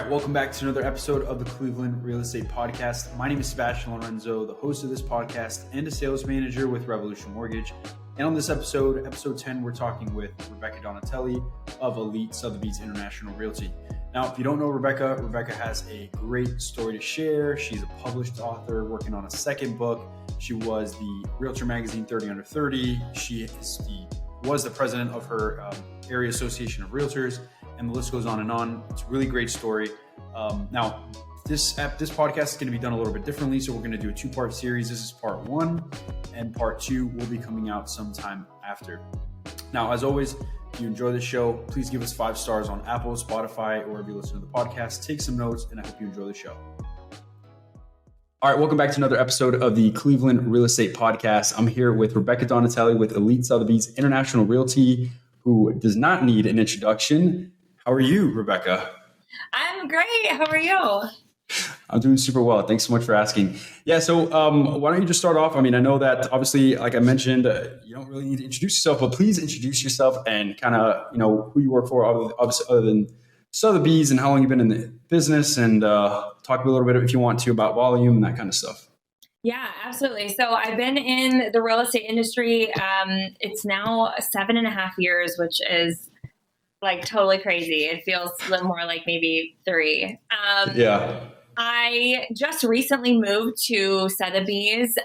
right, welcome back to another episode of the Cleveland Real Estate Podcast. My name is Sebastian Lorenzo, the host of this podcast and a sales manager with Revolution Mortgage. And on this episode 10, we're talking with Rebecca Donatelli of Elite Sotheby's International Realty. Now, if you don't know Rebecca has a great story to share. She's a published author working on a second book. She was the Realtor Magazine 30 Under 30. She was the president of her area association of realtors, and the list goes on and on. It's a really great story. Now, this podcast is going to be done a little bit differently, so we're going to do a two-part series. This is part one, and part two will be coming out sometime after. Now, as always, if you enjoy the show, please give us 5 stars on Apple, Spotify, or wherever you listen to the podcast. Take some notes, and I hope you enjoy the show. All right, welcome back to another episode of the Cleveland Real Estate Podcast. I'm here with Rebecca Donatelli with Elite Sotheby's International Realty, who does not need an introduction. How are you, Rebecca? I'm great. How are you? I'm doing super well. Thanks so much for asking. Yeah, so why don't you just start off? I mean, I know that obviously, like I mentioned, you don't really need to introduce yourself, but please introduce yourself and kind of, who you work for, obviously, other than Sotheby's, and how long you've been in the business, and talk a little bit, if you want to, about volume and that kind of stuff. Yeah, absolutely. So I've been in the real estate industry. It's now 7.5 years, which is like totally crazy. It feels a little more like maybe 3. Yeah. I just recently moved to Sotheby's.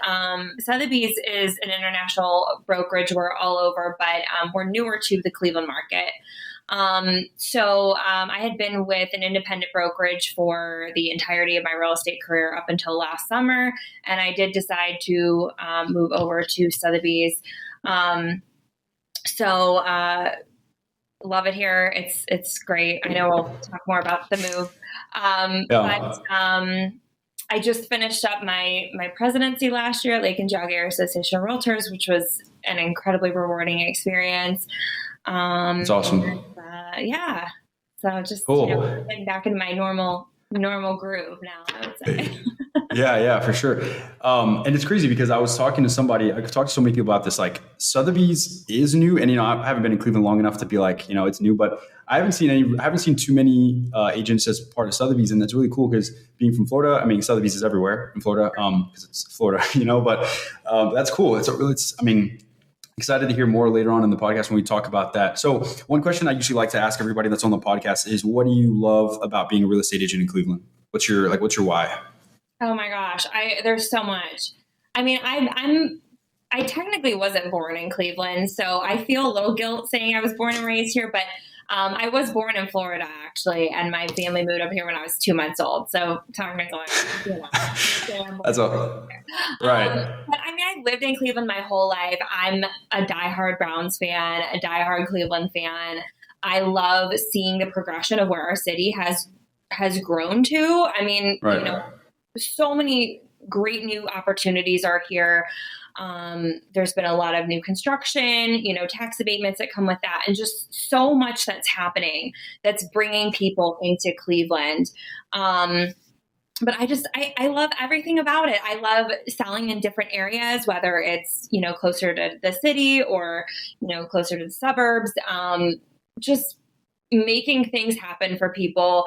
Sotheby's is an international brokerage. We're all over, but we're newer to the Cleveland market. So I had been with an independent brokerage for the entirety of my real estate career up until last summer. And I did decide to move over to Sotheby's. Love it here. It's great. I know we'll talk more about the move. But I just finished up my presidency last year at Lake and Jog Area Association of Realtors, which was an incredibly rewarding experience. That's awesome. And, yeah. So just cool. Getting back in my normal groove now, I would say. Yeah, for sure. And it's crazy because I was talking to somebody, I've talked to so many people about this, like Sotheby's is new. And, I haven't been in Cleveland long enough to be like, it's new, but I haven't seen too many agents as part of Sotheby's. And that's really cool because being from Florida, I mean, Sotheby's is everywhere in Florida because it's Florida, but that's cool. Excited to hear more later on in the podcast when we talk about that. So one question I usually like to ask everybody that's on the podcast is, what do you love about being a real estate agent in Cleveland? What's your why? Oh my gosh. There's so much. I mean, I technically wasn't born in Cleveland, so I feel a little guilt saying I was born and raised here, but I was born in Florida actually, and my family moved up here when I was 2 months old. So technically, that's all right. But I mean, I lived in Cleveland my whole life. I'm a diehard Browns fan, a diehard Cleveland fan. I love seeing the progression of where our city has grown to. I mean, right. So many great new opportunities are here. There's been a lot of new construction, tax abatements that come with that, and just so much that's happening that's bringing people into Cleveland. But I love everything about it. I love selling in different areas, whether it's, closer to the city or, closer to the suburbs, just making things happen for people,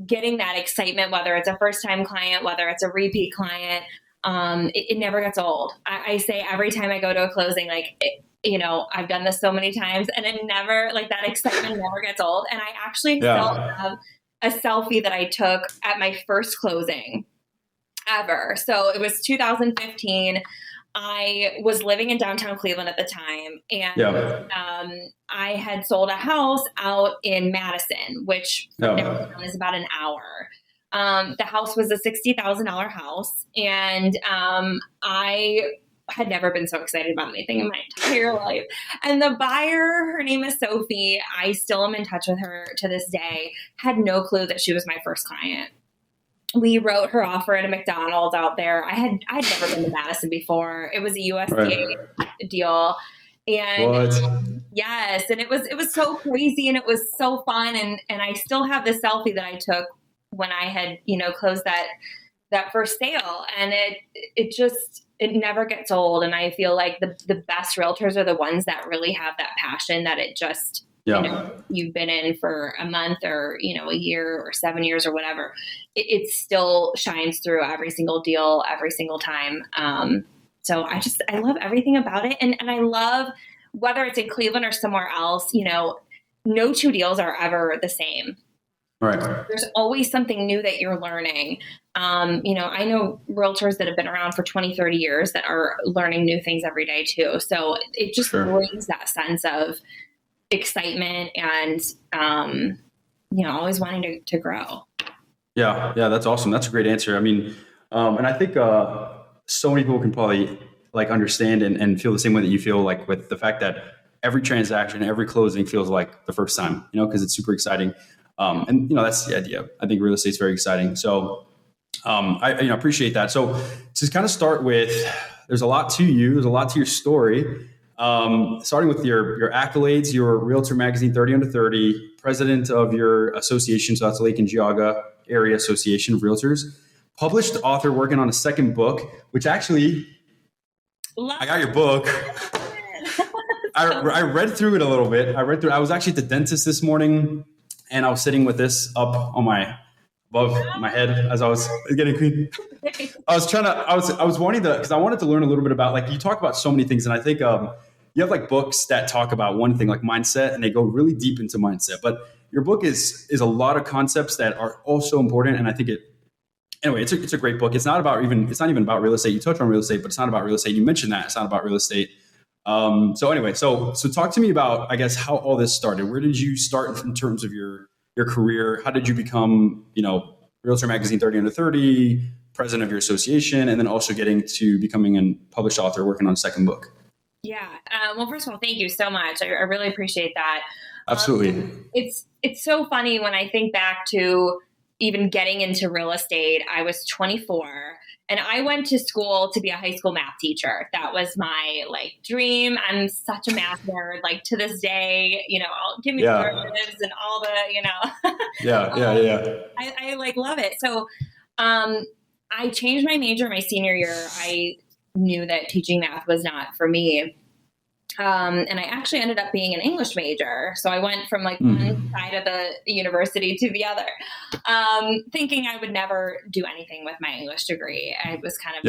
getting that excitement, whether it's a first-time client, whether it's a repeat client. It never gets old. I say every time I go to a closing, I've done this so many times, and it never, that excitement never gets old. And I actually still have a selfie that I took at my first closing ever. So it was 2015. I was living in downtown Cleveland at the time, and I had sold a house out in Madison, which downtown is about an hour. The house was a $60,000 house, and I had never been so excited about anything in my entire life. And the buyer, her name is Sophie, I still am in touch with her to this day, had no clue that she was my first client. We wrote her offer at a McDonald's out there. I'd never been to Madison before. It was a USDA deal. And yes, and it was so crazy, and it was so fun. And I still have the selfie that I took when I had, closed that first sale. And it never gets old. And I feel like the best realtors are the ones that really have that passion, that it just you've been in for a month or, a year or 7 years or whatever, it still shines through every single deal, every single time. So I love everything about it. And I love, whether it's in Cleveland or somewhere else, no two deals are ever the same. Right. There's always something new that you're learning. I know realtors that have been around for 20, 30 years that are learning new things every day too. So it just brings that sense of excitement and, always wanting to grow. Yeah. Yeah. That's awesome. That's a great answer. I mean, and I think, so many people can probably like understand and feel the same way that you feel, like with the fact that every transaction, every closing feels like the first time, because it's super exciting. And that's the idea. I think real estate is very exciting. So, I appreciate that. So to kind of start with, there's a lot to you. There's a lot to your story. Starting with your accolades, your Realtor Magazine 30 Under 30, president of your association, so that's Lake and Geauga Area Association of Realtors, published author working on a second book, which actually, I got your book. I read through it a little bit. I was actually at the dentist this morning, and I was sitting with this up on above my head as I was getting clean. I was wanting to, because I wanted to learn a little bit about, like, you talk about so many things, and I think you have like books that talk about one thing, like mindset, and they go really deep into mindset. But your book is a lot of concepts that are also important, and I think it's a great book. It's not even about real estate. You touch on real estate, but it's not about real estate. You mentioned that it's not about real estate. So talk to me about, I guess, how all this started. Where did you start in terms of your career? How did you become, Realtor Magazine 30 Under 30, president of your association, and then also getting to becoming a published author working on a second book? Yeah. Well, first of all, thank you so much. I really appreciate that. Absolutely. It's so funny when I think back to even getting into real estate. I was 24 and I went to school to be a high school math teacher. That was my dream. I'm such a math nerd. Like to this day, give me derivatives and all the, Yeah. I love it. So, I changed my major my senior year. I knew that teaching math was not for me. And I actually ended up being an English major. So I went from one side of the university to the other, thinking I would never do anything with my English degree. I was kind of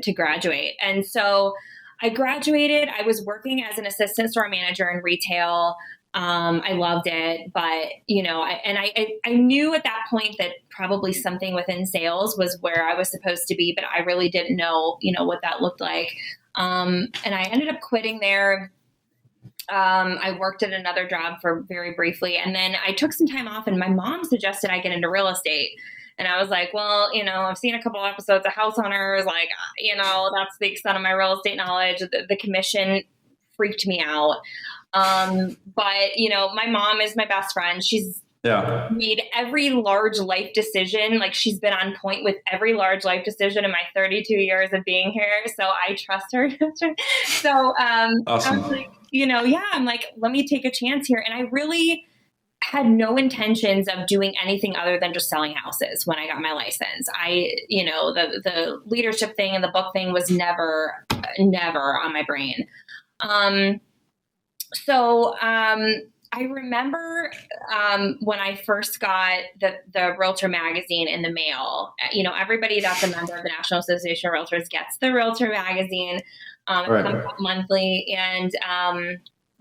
to graduate. And so I graduated. I was working as an assistant store manager in retail. I loved it, but I knew at that point that probably something within sales was where I was supposed to be, but I really didn't know, what that looked like. And I ended up quitting there. I worked at another job for very briefly, and then I took some time off, and my mom suggested I get into real estate. And I was like, well, I've seen a couple episodes of House Hunters, that's the extent of my real estate knowledge. The commission freaked me out. But my mom is my best friend. She's made every large life decision. Like she's been on point with every large life decision in my 32 years of being here. So I trust her. So, awesome. I was like, I'm like, let me take a chance here. And I really had no intentions of doing anything other than just selling houses when I got my license. The leadership thing and the book thing was never on my brain. I remember when I first got the Realtor Magazine in the mail. Everybody that's a member of the National Association of Realtors gets the Realtor Magazine. It comes out monthly, and I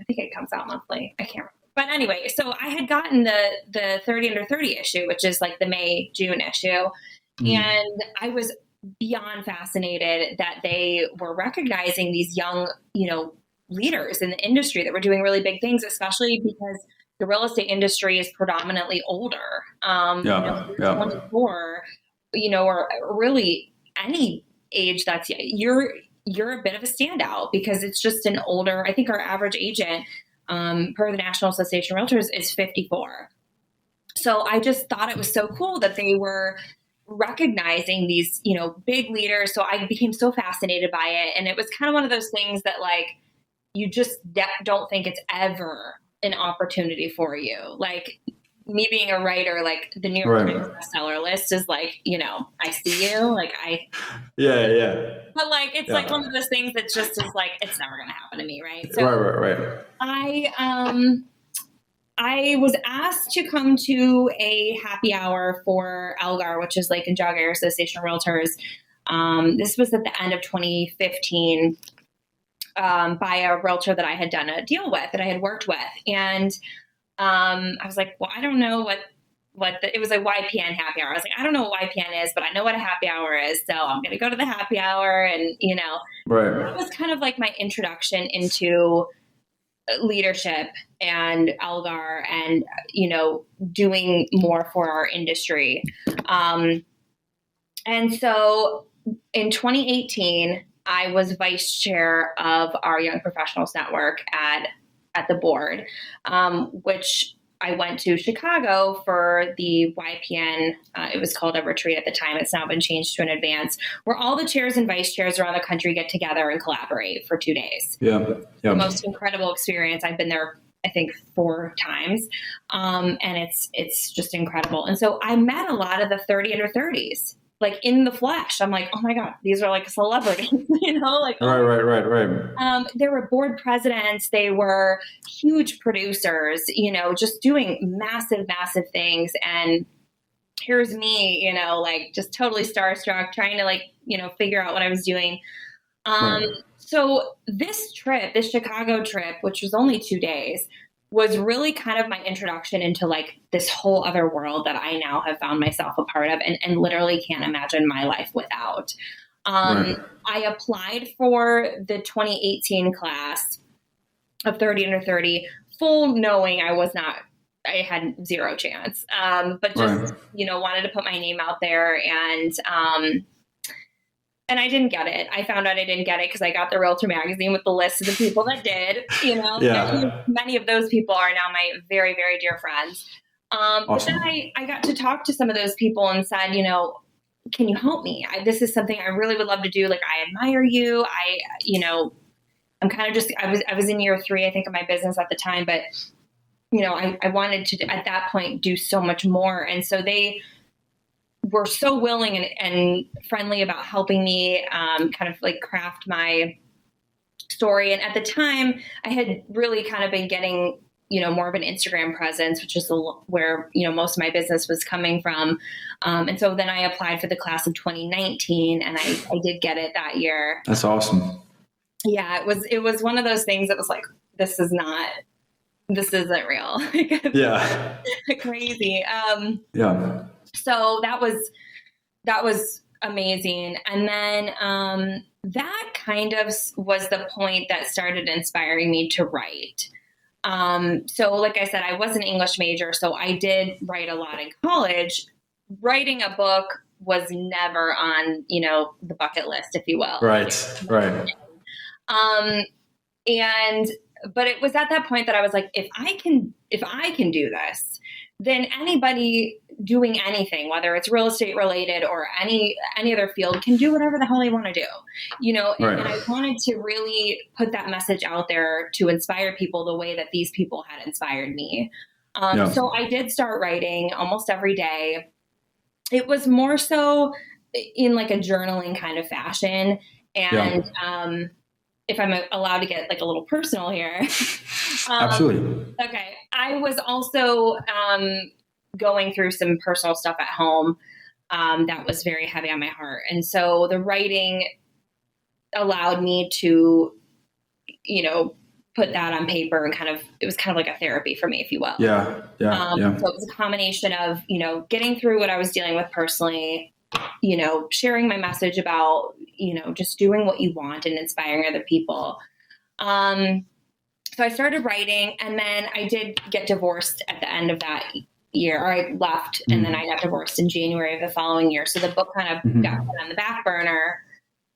think it comes out monthly. I can't remember. But anyway, so I had gotten the 30 Under 30 issue, which is like the May-June issue, and I was beyond fascinated that they were recognizing these young, leaders in the industry that were doing really big things, especially because the real estate industry is predominantly older. 24, or really any age that's you're a bit of a standout because it's just an older. I think our average agent, per the National Association of Realtors, is 54. So I just thought it was so cool that they were recognizing these, big leaders. So I became so fascinated by it, and it was kind of one of those things that you just don't think it's ever an opportunity for you. Like me being a writer, like the New York Times bestseller list is I see you, Yeah. But it's one of those things that just is it's never going to happen to me. Right. So right. I was asked to come to a happy hour for Elgar, which is Lake and Jog Area Association of Realtors. This was at the end of 2015 by a realtor that I had done a deal with, that I had worked with. And I was like, well, I don't know it was a YPN happy hour. I was like, I don't know what YPN is, but I know what a happy hour is. So I'm going to go to the happy hour. And, that was kind of like my introduction into leadership and Elgar and, doing more for our industry. And so in 2018, I was vice chair of our Young Professionals Network at the board, which I went to Chicago for the YPN. It was called a retreat at the time. It's now been changed to an advance, where all the chairs and vice chairs around the country get together and collaborate for 2 days. Yeah. The most incredible experience. I've been there, I think, 4 times. And it's just incredible. And so I met a lot of the 30 under 30s. Like in the flesh. I'm like, oh my God, these are like celebrities, like, Right. They were board presidents. They were huge producers, just doing massive, massive things. And here's me, like just totally starstruck, trying to figure out what I was doing. So this Chicago trip, which was only 2 days, was really kind of my introduction into like this whole other world that I now have found myself a part of and literally can't imagine my life without. I applied for the 2018 class of 30 under 30, full knowing I had zero chance. But just, wanted to put my name out there and I didn't get it. I found out I didn't get it because I got the Realtor magazine with the list of the people that did, Many of those people are now my very, very dear friends. Awesome. But then I got to talk to some of those people and said, can you help me? This is something I really would love to do. Like, I admire you. I'm kind of I was in year 3, I think, of my business at the time, but I wanted to, at that point, do so much more. And so they were so willing and friendly about helping me kind of like craft my story. And at the time, I had really kind of been getting, more of an Instagram presence, which is where, most of my business was coming from. And so then I applied for the class of 2019 and I did get it that year. That's awesome. Yeah, it was one of those things that was like, this isn't real. Yeah. Crazy. Yeah. So that was amazing. And then that kind of was the point that started inspiring me to write. So like I said, I was an English major, so I did write a lot in college. Writing a book was never on, the bucket list, if you will. Right. But it was at that point that I was like, if I can do this, then anybody doing anything, whether it's real estate related or any other field, can do whatever the hell they want to do, and I wanted to really put that message out there to inspire people the way that these people had inspired me. So I did start writing almost every day. It was more so in like a journaling kind of fashion. And if I'm allowed to get like a little personal here. Absolutely. Okay. I was also going through some personal stuff at home that was very heavy on my heart. And so the writing allowed me to, put that on paper and it was kind of like a therapy for me, if you will. Yeah. So it was a combination of, getting through what I was dealing with personally, sharing my message about, just doing what you want and inspiring other people. So I started writing, and then I did get divorced at the end of that year, or I left and then I got divorced in January of the following year. So the book kind of got put on the back burner.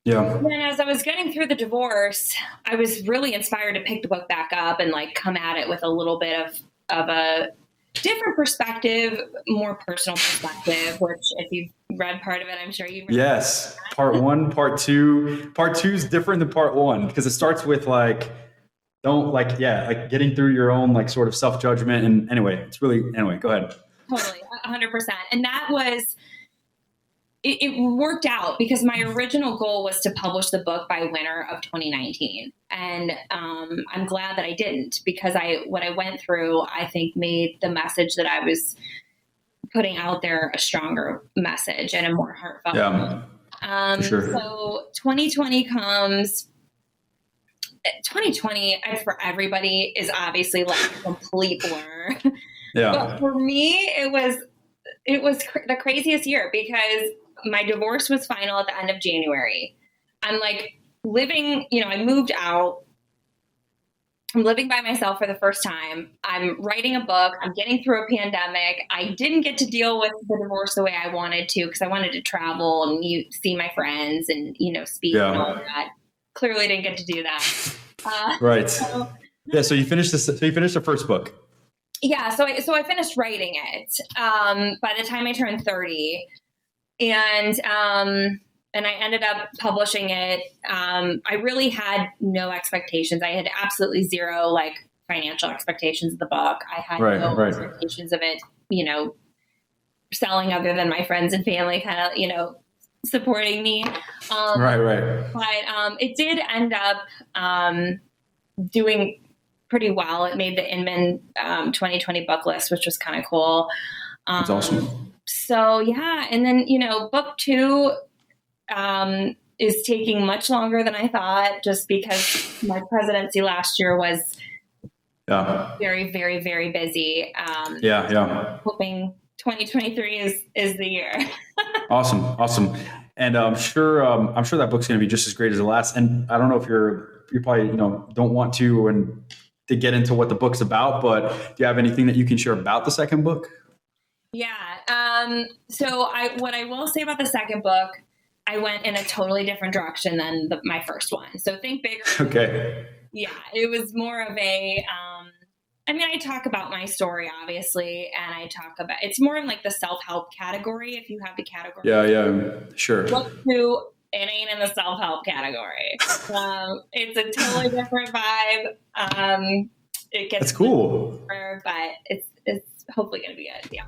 Yeah. And then as I was getting through the divorce, I was really inspired to pick the book back up and like come at it with a little bit of a different perspective, more personal perspective, which if you've read part of it, I'm sure you've read. Yes. Part 1, part 2. Part 2 is different than part 1 because it starts with getting through your own like sort of self-judgment. And anyway, go ahead. Totally. 100%. And that was it worked out because my original goal was to publish the book by winter of 2019. And I'm glad that I didn't, because what I went through, I think, made the message that I was putting out there a stronger message and a more heartfelt. Yeah, for sure. So 2020 comes. 2020 for everybody is obviously like a complete blur. Yeah. But for me, it was the craziest year because my divorce was final at the end of January. I'm like living, I moved out. I'm living by myself for the first time. I'm writing a book. I'm getting through a pandemic. I didn't get to deal with the divorce the way I wanted to because I wanted to travel and see my friends and, speak and all that. Clearly didn't get to do that. Right. So you finished the first book. Yeah. So I finished writing it by the time I turned 30, and I ended up publishing it. I really had no expectations. I had absolutely zero financial expectations of the book. I had no expectations of it, selling, other than my friends and family kind of, supporting me. Right. But it did end up doing pretty well. It made the Inman 2020 book list, which was kind of cool. That's awesome. So yeah, and then book 2 is taking much longer than I thought, just because my presidency last year was very, very, very busy. Hoping 2023 is the year. Awesome. And I'm sure that book's going to be just as great as the last. And I don't know if you probably don't want to get into what the book's about, but do you have anything that you can share about the second book? Yeah. So what I will say about the second book, I went in a totally different direction than my first one. So think bigger. Okay. Yeah, it was more of a. I talk about my story, obviously, and it's more in the self-help category, if you have the category. Yeah, sure. Book 2, it ain't in the self-help category. It's a totally different vibe. It gets That's cool. Deeper, but it's hopefully going to be good. Yeah.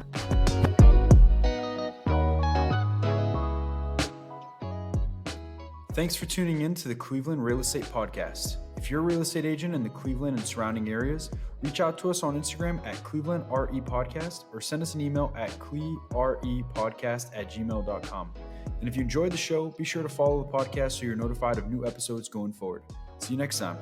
Thanks for tuning in to the Cleveland Real Estate Podcast. If you're a real estate agent in the Cleveland and surrounding areas, reach out to us on Instagram at Cleveland RE Podcast or send us an email at clerepodcast@gmail.com. And if you enjoyed the show, be sure to follow the podcast so you're notified of new episodes going forward. See you next time.